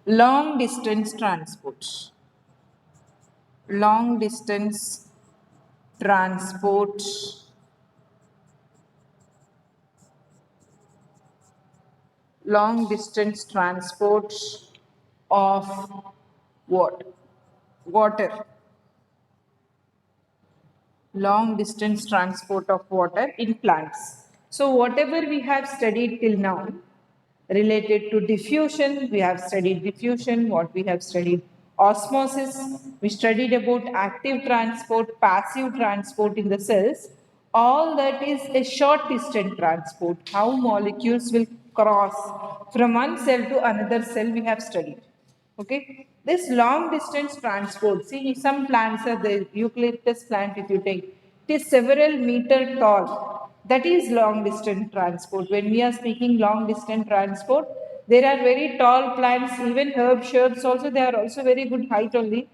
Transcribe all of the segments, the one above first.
Long distance transport. Long distance transport long distance transport of what? Water. Long distance transport of water in plants. So, whatever we have studied till now related to diffusion, we have studied diffusion, what we have studied osmosis, we studied about active transport, passive transport in the cells. All that is a short distance transport, how molecules will cross from one cell to another cell, we have studied. Okay, this long distance transport, see some plants are the eucalyptus plant if you take, it is several meter tall. That is long distance transport. When we are speaking long distance transport, there are very tall plants, even herb shrubs also, they are also very good height only.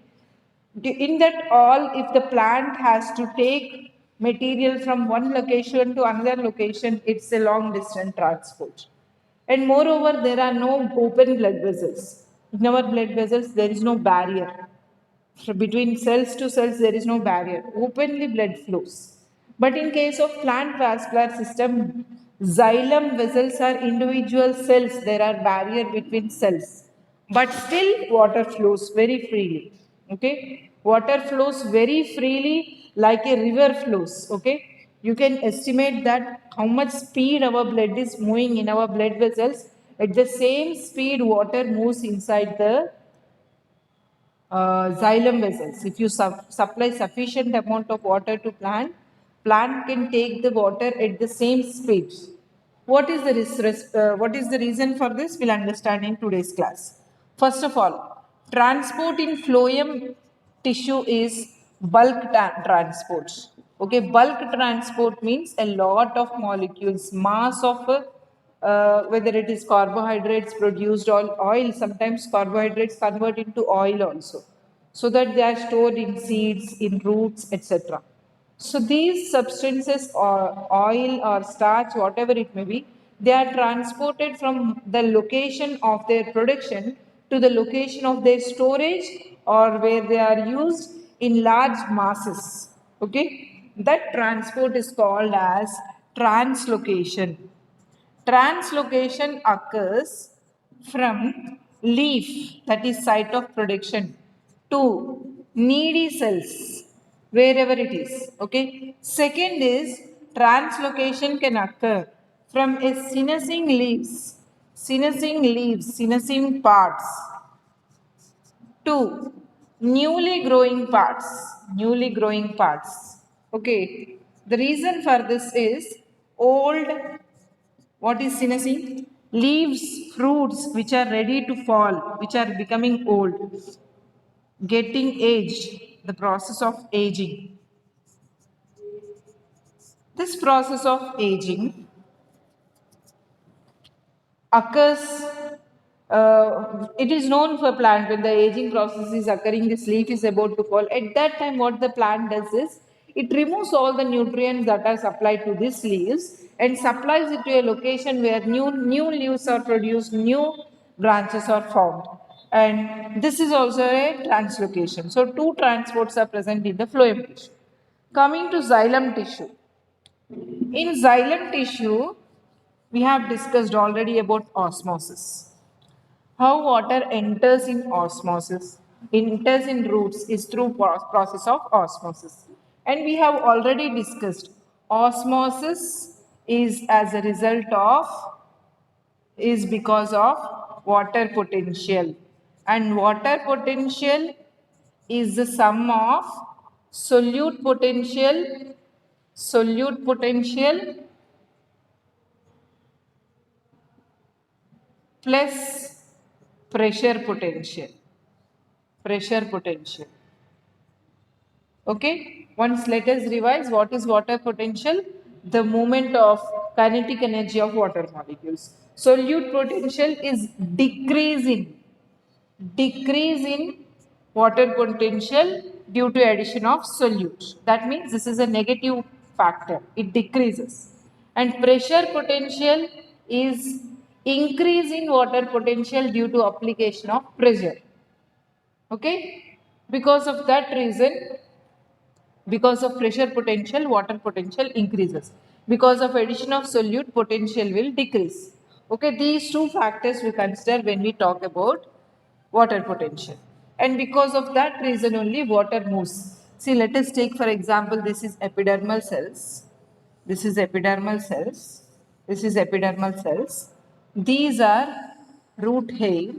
In that all, if the plant has to take material from one location to another location, it's a long distance transport. And moreover, there are no open blood vessels. In our blood vessels, there is no barrier. So between cells to cells, there is no barrier. Openly blood flows. But in case of plant vascular system, xylem vessels are individual cells. There are barrier between cells. But still water flows very freely. Okay? Water flows very freely like a river flows. Okay? You can estimate that how much speed our blood is moving in our blood vessels. At the same speed, water moves inside the xylem vessels. If you supply sufficient amount of water to plant can take the water at the same speed. What is the reason for this? We'll understand in today's class. First of all, transport in phloem tissue is bulk transport. Okay, bulk transport means a lot of molecules, mass of whether it is carbohydrates produced or oil, sometimes carbohydrates convert into oil also, so that they are stored in seeds, in roots, etc. So these substances or oil or starch, whatever it may be, they are transported from the location of their production to the location of their storage or where they are used in large masses. Okay, that transport is called as translocation. Translocation occurs from leaf, that is site of production, to needy cells, wherever it is. Okay. Second is translocation can occur from a senescing parts to newly growing parts. Okay. The reason for this is old, what is senescing? Leaves, fruits which are ready to fall, which are becoming old, getting aged, the process of aging. This process of aging occurs, it is known for plant when the aging process is occurring, this leaf is about to fall. At that time, what the plant does is, it removes all the nutrients that are supplied to these leaves and supplies it to a location where new leaves are produced, new branches are formed. And this is also a translocation. So, two transports are present in the phloem tissue. Coming to xylem tissue. In xylem tissue, we have discussed already about osmosis. How water enters in osmosis, enters in roots is through process of osmosis. And we have already discussed osmosis is as a result of, is because of water potential. And water potential is the sum of solute potential, solute potential plus pressure potential. Pressure potential. Okay, once let us revise what is water potential, the movement of kinetic energy of water molecules. Solute potential is decrease in water potential due to addition of solute. That means this is a negative factor, it decreases. And pressure potential is increase in water potential due to application of pressure. Okay, because of that reason, because of pressure potential, water potential increases. Because of addition of solute, potential will decrease. Okay, these two factors we consider when we talk about water potential. And because of that reason only water moves. See, let us take for example, this is epidermal cells. This is epidermal cells. This is epidermal cells. These are root hair.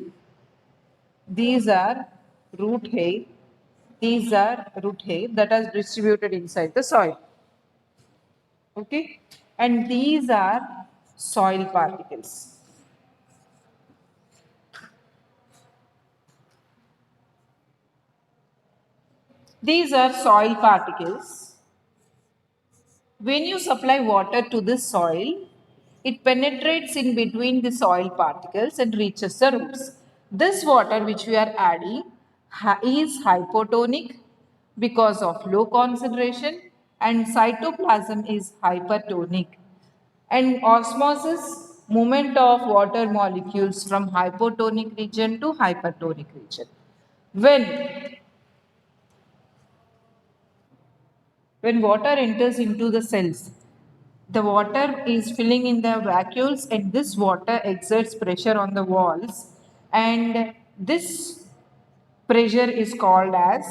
These are root hair. These are root hair that are distributed inside the soil. Okay. And these are soil particles. These are soil particles. When you supply water to the soil, it penetrates in between the soil particles and reaches the roots. This water which we are adding is hypotonic because of low concentration, and cytoplasm is hypertonic. And osmosis, movement of water molecules from hypotonic region to hypertonic region. When When water enters into the cells, the water is filling in the vacuoles and this water exerts pressure on the walls, and this pressure is called as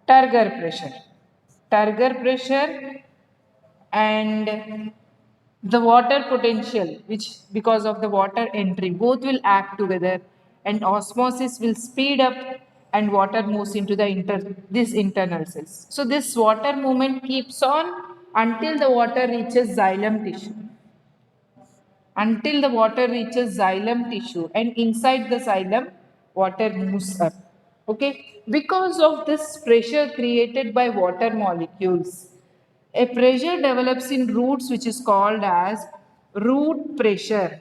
turgor pressure. Turgor pressure and the water potential, which because of the water entry, both will act together and osmosis will speed up and water moves into the this internal cells. So this water movement keeps on until the water reaches xylem tissue. Until the water reaches xylem tissue, and inside the xylem, water moves up. Okay, because of this pressure created by water molecules, a pressure develops in roots which is called as root pressure.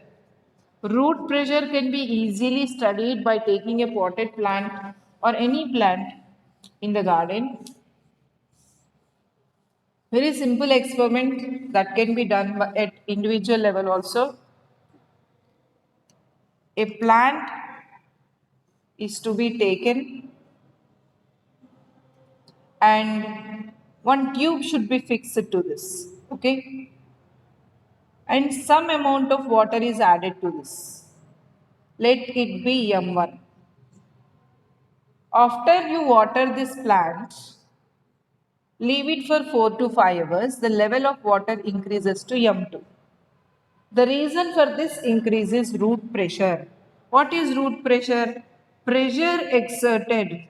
Root pressure can be easily studied by taking a potted plant or any plant in the garden. Very simple experiment that can be done at individual level also. A plant is to be taken and one tube should be fixed to this. Okay, and some amount of water is added to this. Let it be M1. After you water this plant, leave it for 4 to 5 hours, the level of water increases to M2. The reason for this increase is root pressure. What is root pressure? Pressure exerted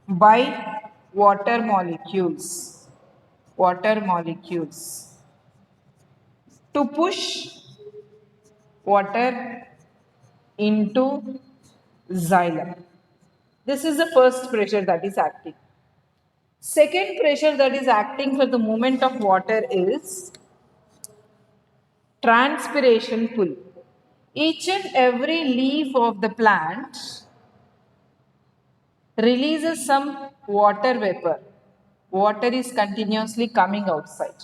by water molecules. Water molecules to push water into xylem. This is the first pressure that is acting. Second pressure that is acting for the movement of water is transpiration pull. Each and every leaf of the plant releases some water vapor. Water is continuously coming outside.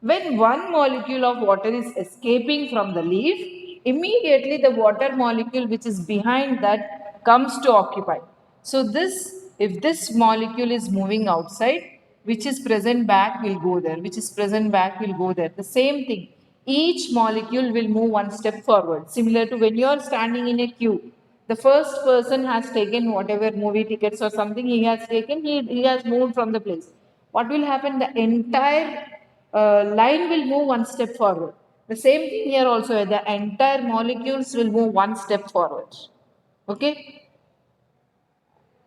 When one molecule of water is escaping from the leaf, immediately the water molecule which is behind that comes to occupy. So if this molecule is moving outside, which is present back will go there, which is present back will go there. The same thing. Each molecule will move one step forward. Similar to when you are standing in a queue, the first person has taken whatever movie tickets or something he has taken, he has moved from the place. What will happen? The entire line will move one step forward. The same thing here also, the entire molecules will move one step forward. Okay?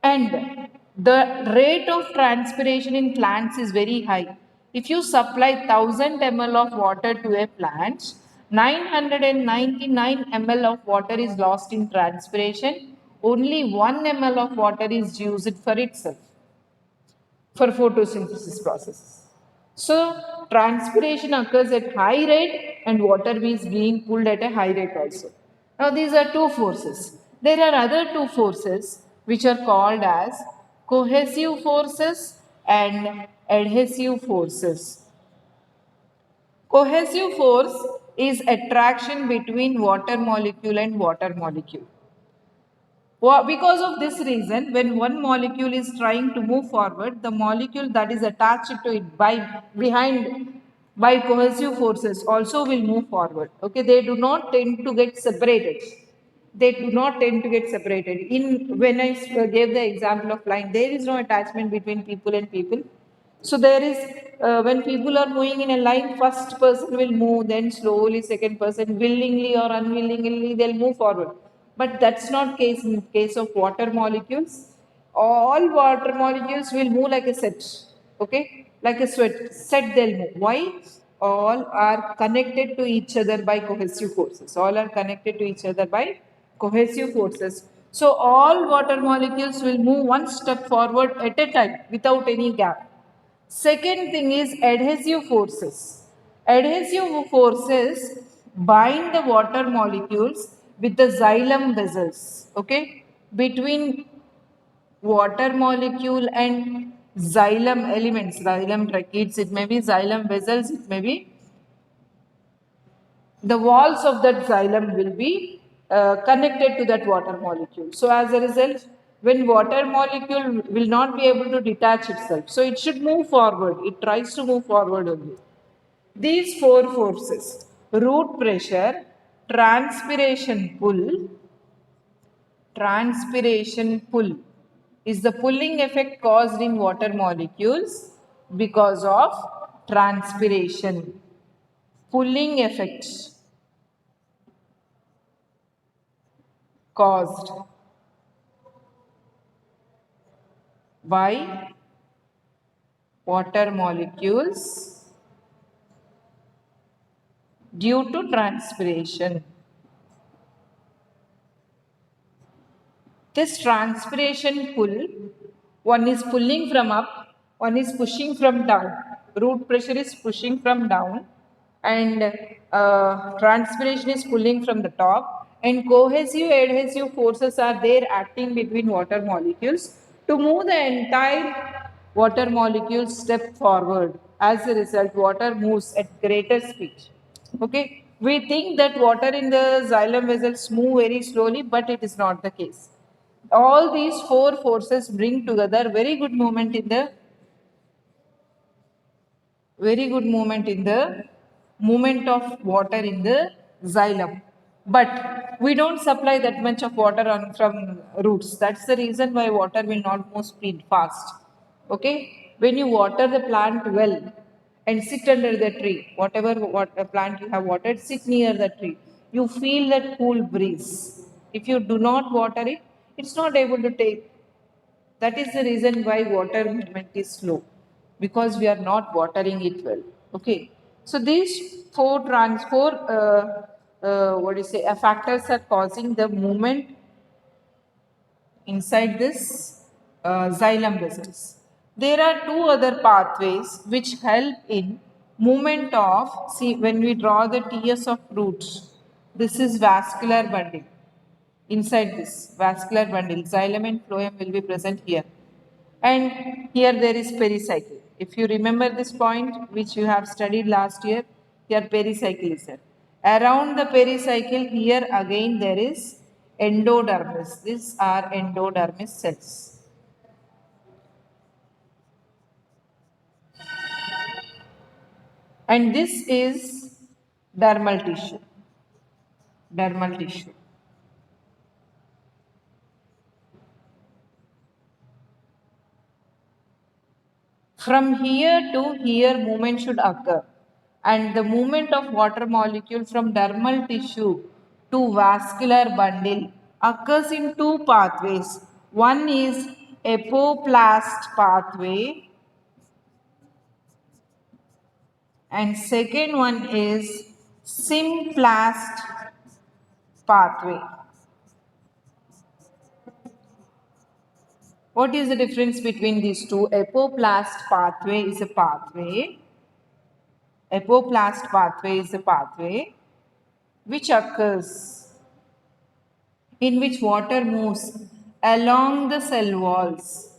And the rate of transpiration in plants is very high. If you supply 1000 ml of water to a plant, 999 ml of water is lost in transpiration. Only 1 ml of water is used for itself, for photosynthesis processes. So transpiration occurs at high rate and water is being pulled at a high rate also. Now these are two forces. There are other two forces which are called as cohesive forces and adhesive forces. Cohesive force is attraction between water molecule and water molecule. Because of this reason, when one molecule is trying to move forward, the molecule that is attached to it by cohesive forces also will move forward. Okay, they do not tend to get separated. They do not tend to get separated. In when I gave the example of line, there is no attachment between people and people. So there is when people are moving in a line, first person will move, then slowly second person willingly or unwillingly they'll move forward. But that's not case in case of water molecules. All water molecules will move like a set. Okay, like a set they'll move. Why? All are connected to each other by cohesive forces. All are connected to each other by cohesive forces. So all water molecules will move one step forward at a time without any gap. Second thing is adhesive forces. Adhesive forces bind the water molecules with the xylem vessels. Okay, between water molecule and xylem elements, xylem tracheids, it may be xylem vessels, it may be the walls of that xylem will be connected to that water molecule. So as a result, when water molecule will not be able to detach itself, so it should move forward. It tries to move forward only. These four forces, root pressure, transpiration pull is the pulling effect caused in water molecules because of transpiration. Pulling effect caused by water molecules due to transpiration. This transpiration pull, one is pulling from up, one is pushing from down. Root pressure is pushing from down, and transpiration is pulling from the top. And cohesive adhesive forces are there acting between water molecules to move the entire water molecules step forward. As a result, water moves at greater speed. Okay, we think that water in the xylem vessels move very slowly, but it is not the case. All these four forces bring together very good movement in the movement of water in the xylem. But we don't supply that much of water from roots. That's the reason why water will not move speed fast. Okay, when you water the plant well and sit under the tree, whatever plant you have watered, sit near the tree, you feel that cool breeze. If you do not water it, it's not able to take. That is the reason why water movement is slow, because we are not watering it well. Okay. So these four what do you say, factors are causing the movement inside this xylem vessels. There are two other pathways which help in movement of, see, when we draw the TS of roots, this is vascular bundle. Inside this vascular bundle, xylem and phloem will be present here. And here there is pericycle. If you remember this point which you have studied last year, here pericycle is there. Around the pericycle, here again there is endodermis. These are endodermis cells. And this is dermal tissue. Dermal tissue. From here to here, movement should occur. And the movement of water molecule from dermal tissue to vascular bundle occurs in two pathways. One is apoplast pathway, and second one is symplast pathway. What is the difference between these two? Apoplast pathway is a pathway. Apoplast pathway is a pathway which occurs in which water moves along the cell walls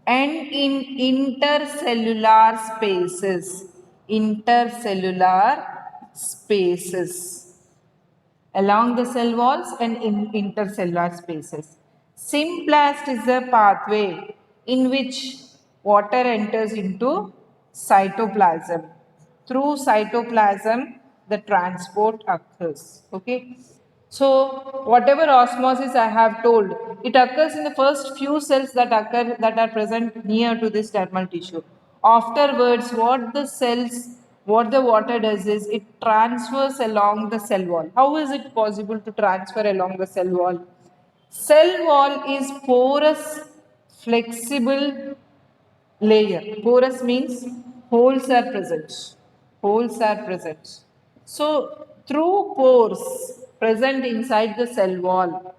and in intercellular spaces. intercellular spaces along the cell walls and in intercellular spaces. Symplast is a pathway in which water enters into cytoplasm. Through cytoplasm, the transport occurs. Okay. So, whatever osmosis I have told, it occurs in the first few cells that are present near to this dermal tissue. Afterwards, what the water does is it transfers along the cell wall. How is it possible to transfer along the cell wall? Cell wall is porous, flexible layer. Porous means holes are present. Holes are present. So, through pores present inside the cell wall,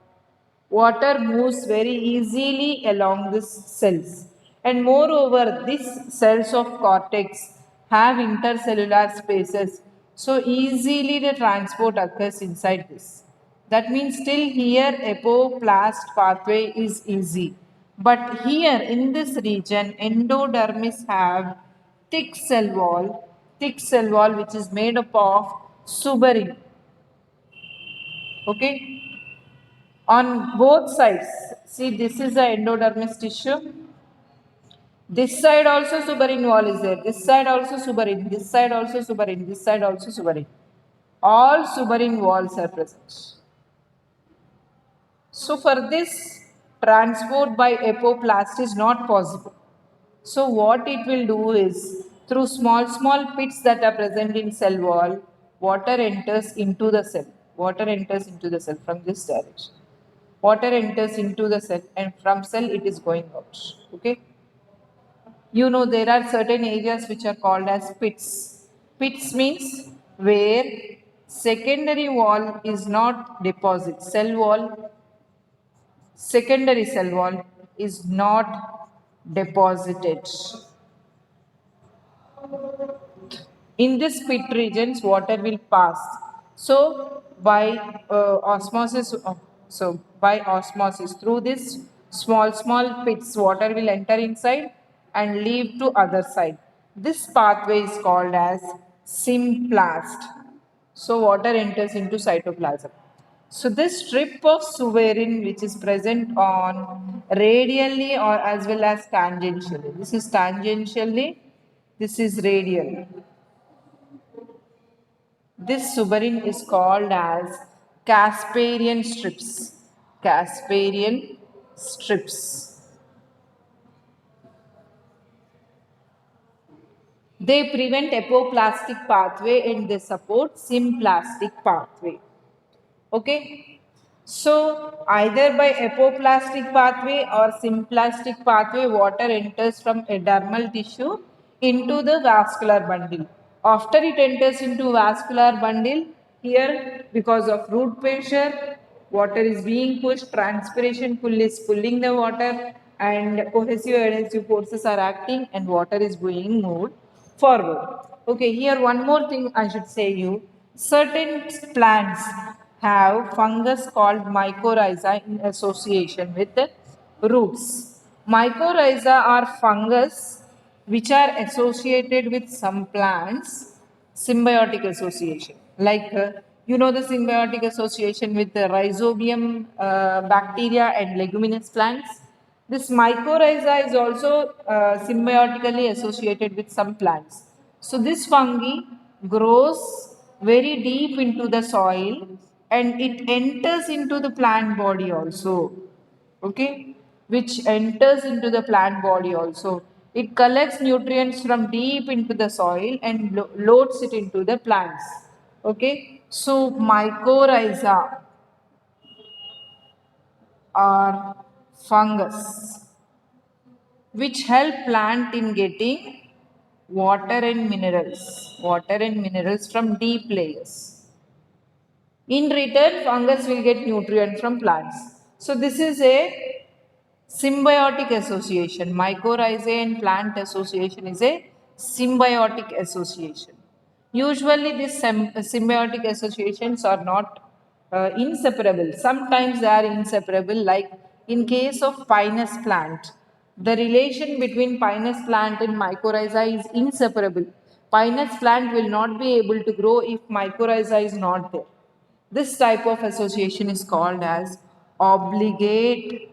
water moves very easily along these cells. And moreover, these cells of cortex have intercellular spaces. So, easily the transport occurs inside this. That means still here apoplast pathway is easy. But here in this region, endodermis have thick cell wall which is made up of suberin. Okay, on both sides. See, this is the endodermis tissue. This side also suberin wall is there. This side also suberin. This side also suberin. This side also suberin. All suberin walls are present. So for this, transport by apoplast is not possible. So what it will do is, through small pits that are present in cell wall, water enters into the cell. Water enters into the cell from this direction. Water enters into the cell and from cell it is going out. Okay. You know there are certain areas which are called as pits. Pits means where secondary wall is not deposit. Cell wall, secondary cell wall is not deposited. In this pit regions water will pass. So by osmosis through this small pits water will enter inside and leave to other side. This pathway is called as symplast. So water enters into cytoplasm. So this strip of suberin which is present on radially or as well as tangentially, this is tangentially, this is radial. This suberin is called as Casparian strips. Casparian strips. They prevent apoplastic pathway and they support symplastic pathway. Okay. So either by apoplastic pathway or symplastic pathway, water enters from a dermal tissue into the vascular bundle. After it enters into vascular bundle, here because of root pressure, water is being pushed, transpiration pull is pulling the water and cohesive adhesive forces are acting and water is being moved forward. Okay, here one more thing I should say you. Certain plants have fungus called mycorrhiza in association with the roots. Mycorrhiza are fungus which are associated with some plants, symbiotic association. Like you know the symbiotic association with the rhizobium bacteria and leguminous plants. This mycorrhiza is also symbiotically associated with some plants. So this fungi grows very deep into the soil and it enters into the plant body also. Okay, which enters into the plant body also. It collects nutrients from deep into the soil and loads it into the plants. Okay, so mycorrhiza are fungus which help plant in getting water and minerals from deep layers. In return, fungus will get nutrients from plants. So this is a symbiotic association. Mycorrhizae and plant association is a symbiotic association. Usually these symbiotic associations are not inseparable. Sometimes they are inseparable, like in case of pinus plant. The relation between pinus plant and mycorrhiza is inseparable. Pinus plant will not be able to grow if mycorrhiza is not there. This type of association is called as obligate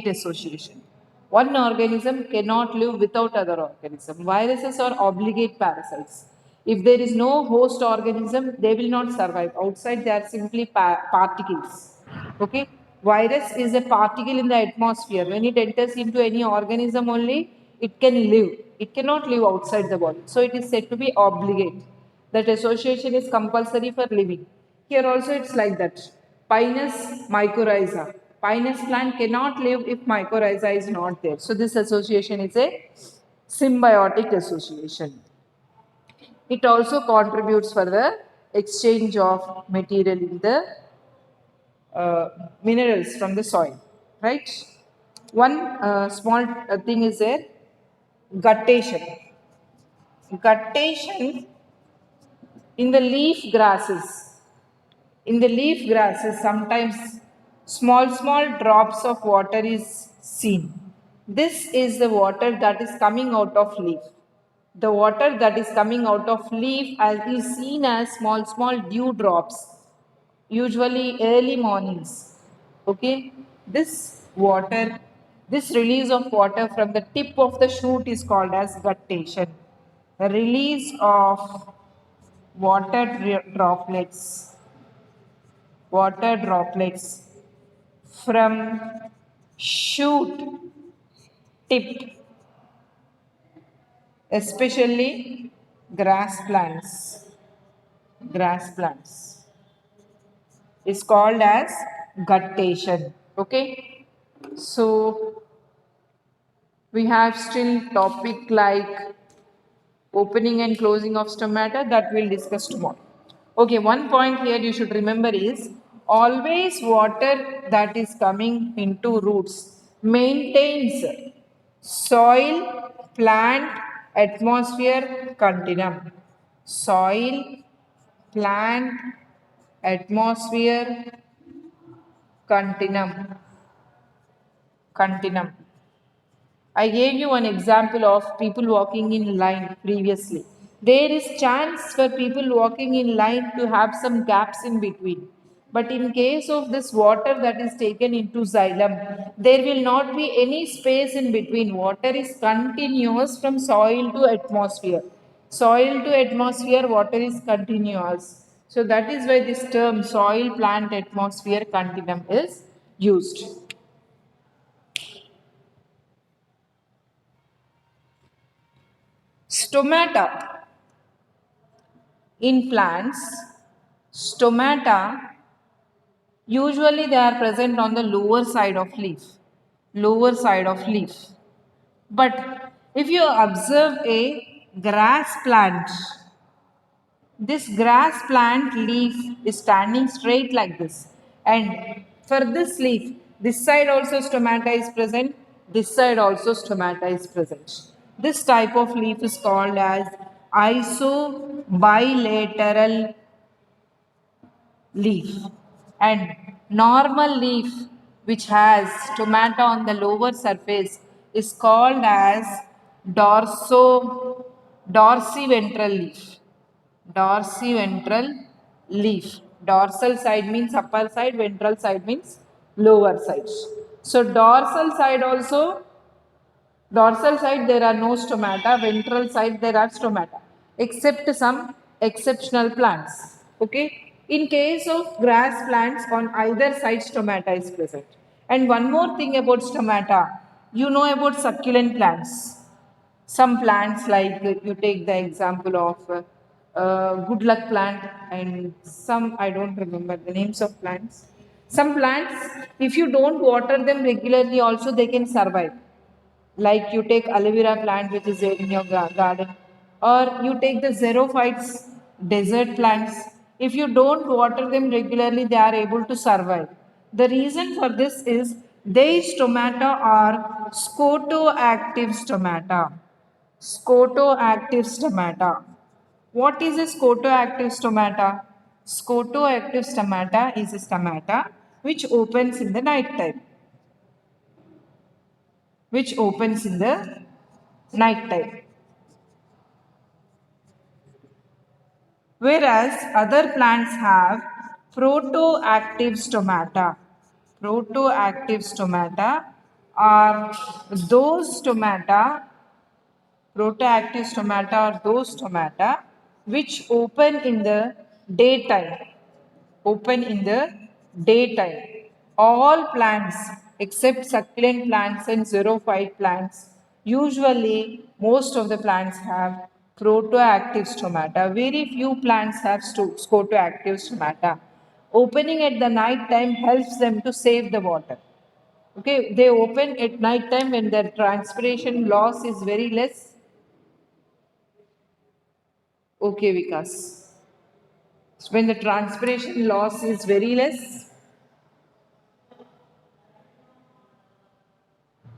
association. One organism cannot live without other organism. Viruses are obligate parasites. If there is no host organism, they will not survive. Outside, they are simply particles. Okay? Virus is a particle in the atmosphere. When it enters into any organism only, it can live. It cannot live outside the body. So it is said to be obligate. That association is compulsory for living. Here also it's like that. Pinus mycorrhiza. Pinus plant cannot live if mycorrhiza is not there. So this association is a symbiotic association. It also contributes for the exchange of material in the minerals from the soil, right? One small thing is there, guttation. Guttation in the leaf grasses. In the leaf grasses, sometimes small drops of water is seen. This is the water that is coming out of leaf. The water that is coming out of leaf is seen as small dew drops, usually early mornings. Okay, this water, this release of water from the tip of the shoot is called as guttation. The release of droplets, water droplets from shoot tip, especially grass plants. Grass plants is called as guttation. Okay, so we have still topic like opening and closing of stomata that we'll discuss tomorrow. Okay, one point here you should remember is always water that is coming into roots maintains soil, plant, atmosphere continuum. Soil, plant, atmosphere continuum. Continuum. I gave you an example of people walking in line previously. There is chance for people walking in line to have some gaps in between. But in case of this water that is taken into xylem, there will not be any space in between. Water is continuous from soil to atmosphere. Soil to atmosphere, water is continuous. So that is why this term soil, plant, atmosphere continuum is used. Stomata in plants, stomata usually they are present on the lower side of leaf. Lower side of leaf. But if you observe a grass plant, this grass plant leaf is standing straight like this. And for this leaf, this side also stomata is present, this side also stomata is present. This type of leaf is called as isobilateral leaf. And normal leaf which has stomata on the lower surface is called as dorsiventral leaf. Dorsiventral leaf. Dorsal side means upper side, ventral side means lower side. So dorsal side also, dorsal side there are no stomata, ventral side there are stomata, except some exceptional plants. Okay. In case of grass plants, on either side stomata is present. And one more thing about stomata, you know about succulent plants. Some plants like you take the example of good luck plant and some I don't remember the names of plants. Some plants, if you don't water them regularly also they can survive. Like you take aloe vera plant which is there in your garden, or you take the xerophytes desert plants. If you don't water them regularly they are able to survive. The reason for this is their stomata are scotoactive stomata. Scotoactive stomata. What is a scotoactive stomata? Scotoactive stomata is a stomata which opens in the night time, which opens in the night time. Whereas other plants have protoactive stomata. Protoactive stomata are those stomata, protoactive stomata are those stomata which open in the daytime. Open in the daytime. All plants except succulent plants and xerophyte plants, usually most of the plants have protoactive stomata. Very few plants have scotoactive stomata. Opening at the night time helps them to save the water. Okay, they open at night time when their transpiration loss is very less. Okay, Vikas. When the transpiration loss is very less.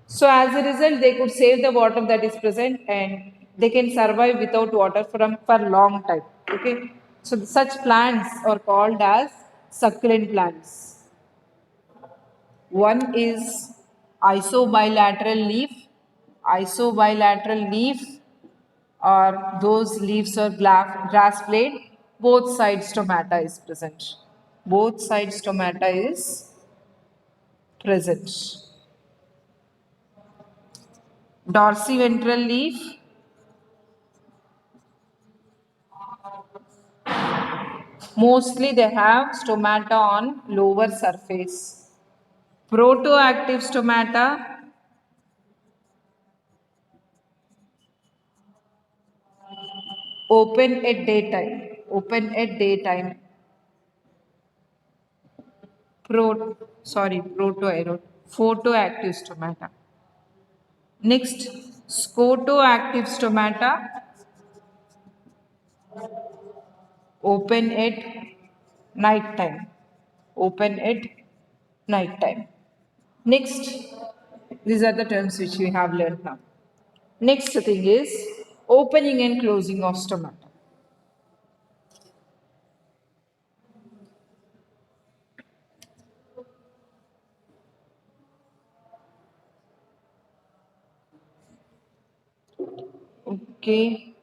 So as a result, they could save the water that is present and they can survive without water for long time. Okay. So such plants are called as succulent plants. One is isobilateral leaf. Isobilateral leaf or those leaves or grass blade. Both sides stomata is present. Both sides stomata is present. Dorsiventral leaf. Mostly they have stomata on lower surface. Protoactive stomata, open at daytime. Open at daytime. Photoactive stomata. Next, scotoactive stomata, open at night time. Open at night time. Next, these are the terms which we have learned now. Next thing is opening and closing of stomata. Okay.